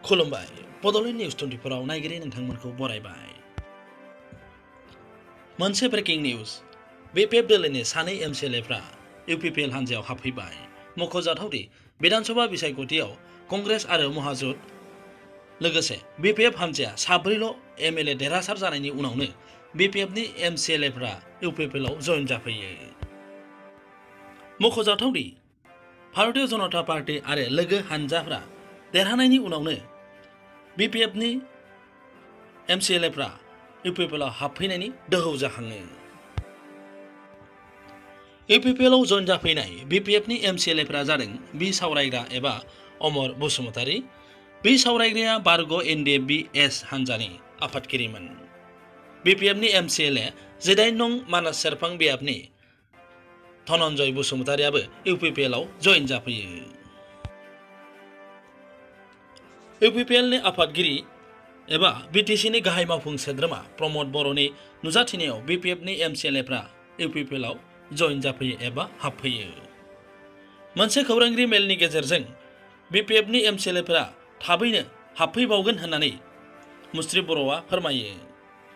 खुलुमबाय बड'लेण्ड निउज 24 आव नायगिरि नोंथांमोनखौ बरायबाय। मोनसे ब्रेकिं निउज बीपीएफ दोलोनि सानै एमसीएलएफ्रा यूपीपीएल हान्जायाव हाबफैबाय। मख'जाथावदि विधानसभा बिसायख'थियाव कंग्रेस आरो महाजुट लोगोसे बीपीएफ हान्जाया साब्रैल' एमएलए देरहासार जानायनि उनावनो बीपीएफनि एमसीएलएफ्रा यूपीपीएलआव जइन जाफैयो। मख'जाथावदि भारतीय जनता पार्टी आरो लोगो हान्जाफ्रा देरहानायनि उनावनो बीपीएफनि एमसीएलएफ्रा यूपीपीएलआव हाबफैनायनि दोहौ जाखाङो। यूपीपीएलआव जइन जाफैनाय बीपीएफनि एमसीएलएफ्रा जादों बी सावरायग्रा एबा अमर बसुमतारी। बी सावरायग्राया बारग' एनडीएफबी-एस हान्जानि आफादगिरिमोन। बीपीएफनि एमसीएलए 19 नं मानास सेरफां बियाबनि धनन्जय बसुमतारियाबो यूपीपीएलआव जइन जाफैयो। यूपीपीएलनि आफादगिरि एबा बीटीसीनि गाहाय मावफुं सोद्रोमा प्रमद बर'नि नुजाथिनायाव बीपीएफनि एमसीएलएफ्रा यूपीपीएलआव जइन जाफैयो एबा हाबफैयो। मोनसे खौरांगिरि मेलनि गेजेरजों बीपीएफनि एमसीएलएफ्रा थाबैनो हाबफैबावगोन होननानै मुस्रि बर'आ फोरमायो।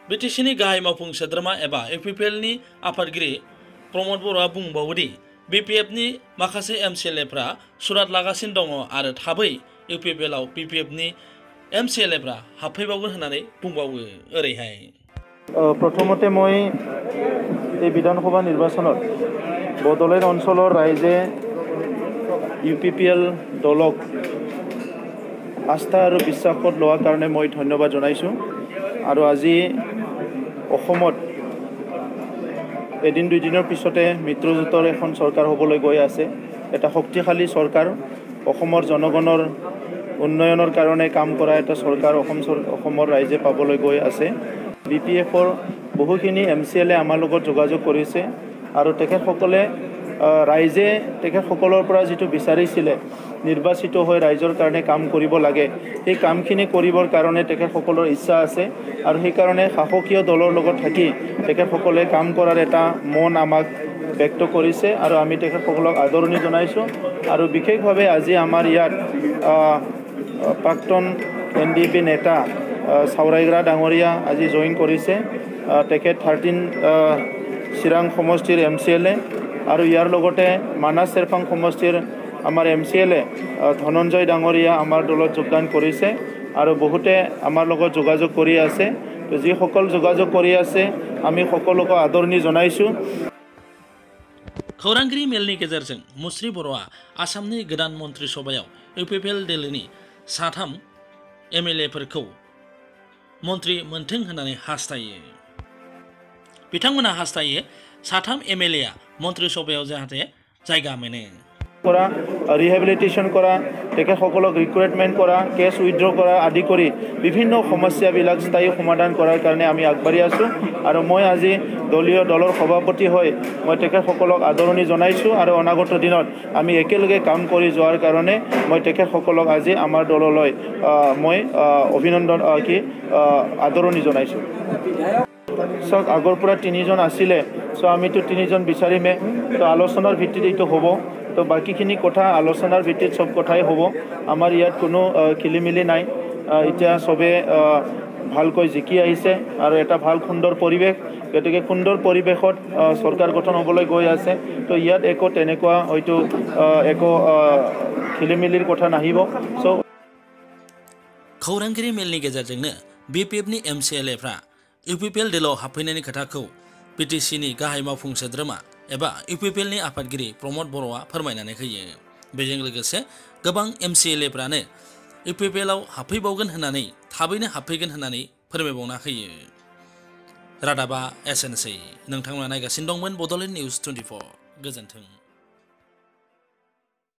बीटीसीनि गाहाय मावफुं सोद्रोमा एबा यूपीपीएलनि आफादगिरि प्रमद बर'आ बुंबावोदि बीपीएफनि माखासे एमसीएलएफ्रा सुरात लागासिनो दङ आरो थाबै यूपीपीएलआव बीपीएफनि एमसीएलएफ्रा हाबफैबावगोन होननानै बुंबावो। ओरैहाय प्रथमते मैं এই বিধানসভা নিৰ্বাচনত বডলেণ্ড অঞ্চলৰ ৰাইজে यूपीपीएल দলক আস্থা আৰু বিশ্বাসত লোৱাৰ কাৰণে মই ধন্যবাদ জনাইছোঁ। আৰু আজি অসমত এদিন দুদিনৰ পিছতে মিত্ৰজোঁটৰ এখন চৰকাৰ হ'বলৈ গৈ আছে। এটা শক্তিশালী চৰকাৰ, অসমৰ জনগণৰ উন্নয়নৰ কাৰণে কাম কৰা এটা চৰকাৰ অসমৰ ৰাইজে পাবলৈ গৈ আছে। बीपीएफৰ বহুখিনি এমচিএলএ আমাৰ লগত যোগাযোগ কৰিছে আৰু তেখেতসকলে ৰাইজে তেখেতসকলৰ পৰা যিটো বিচাৰিছিলে নিৰ্বাচিত হৈ ৰাইজৰ কাৰণে কাম কৰিব লাগে, সেই কামখিনি কৰিবৰ কাৰণে তেখেতসকলৰ ইচ্ছা আছে আৰু সেইকাৰণে শাসকীয় দলৰ লগত থাকি তেখেতসকলে কাম কৰাৰ এটা মন আমাক ব্যক্ত কৰিছে আৰু আমি তেখেতসকলক আদৰণি জনাইছোঁ। আৰু বিশেষভাৱে আজি আমাৰ ইয়াত প্ৰাক্তন এনডিএফবি নেতা সাউৰাইগ্ৰা ডাঙৰীয়া আজি জইন কৰিছে। তেখেত 13 চিৰাং সমষ্টিৰ এমচিএলএ আৰু ইয়াৰ লগতে মানাস চেৰফাং সমষ্টিৰ আমাৰ এমচিএলএ ধনঞ্জয় ডাঙৰীয়া আমাৰ দলত যোগদান কৰিছে আৰু বহুতে আমাৰ লগত যোগাযোগ কৰি আছে। যিসকল যোগাযোগ কৰি আছে আমি সকলোকে আদৰণি জনাইছোঁ। खौरांगिरि मेलनि गेजेरजों मुस्रि बर'आ आसामनि गोदान मन्त्रि सभायाव यूपीपीएल दोलोनि 3 एमएलएफोरखौ मन्त्रि मोनथों होननानै हास्थायो। बिथांमोना हास्थायो 3 एमएलएआ मन्त्रि सभायाव जाहाथे जायगा मोनो। কৰা ৰিহেবিলিটেশ্যন কৰা, তেখেতসকলক ৰিক্ৰুটমেণ্ট কৰা, কেছ উইথড্ৰ কৰা আদি কৰি বিভিন্ন সমস্যাবিলাক স্থায়ী সমাধান কৰাৰ কাৰণে আমি আগবাঢ়ি আছোঁ। আৰু মই আজি দলৰ সভাপতি হৈ মই তেখেতসকলক আদৰণি জনাইছোঁ আৰু অনাগত দিনত আমি একেলগে কাম কৰি যোৱাৰ কাৰণে মই তেখেতসকলক আজি আমাৰ দললৈ মই অভিনন্দন আদৰণি জনাইছোঁ। চাওক, আগৰ পৰা 3জন আছিলে, আমিতো 3জন বিচাৰিমে, আলোচনাৰ ভিত্তিত এইটো হ'ব। তো বাকীখিনি কথা আলোচনাৰ ভিত্তিত সব কথাই হ'ব। আমাৰ ইয়াত কোনো খেলিমেলি নাই। এতিয়া সবে ভালকৈ জিকি আহিছে আৰু এটা ভাল সুন্দৰ পৰিৱেশ, গতিকে সুন্দৰ পৰিৱেশত চৰকাৰ গঠন হ'বলৈ গৈ আছে। তো ইয়াত একো তেনেকুৱা হয়তো একো খেলিমেলিৰ কথা নাহিব। खौरांगिरि मेलनि गेजेरजोंनो बीपीएफनि एमसीएलएफ्रा यूपीपीएल दोलोआव हाबफैनायनि खोथाखौ बीटीसीनि गाहाय मावफुं सोद्रोमा एबा यूपीपीएलनि आफादगिरि प्रमद बर'आ फोरमायनानै होयो। बेजों लोगोसे गोबां एमसीएलएफ्रानो यूपीपीएलआव हाबफैबावगोन होननानै थाबैनो हाबफैगोन होननानै फोरमायबावना होयो। रादाबा एसेनोसै। नोंथांमोना नायगासिनो दंमोन बड'लेण्ड निउज 24। गोजोन्थों।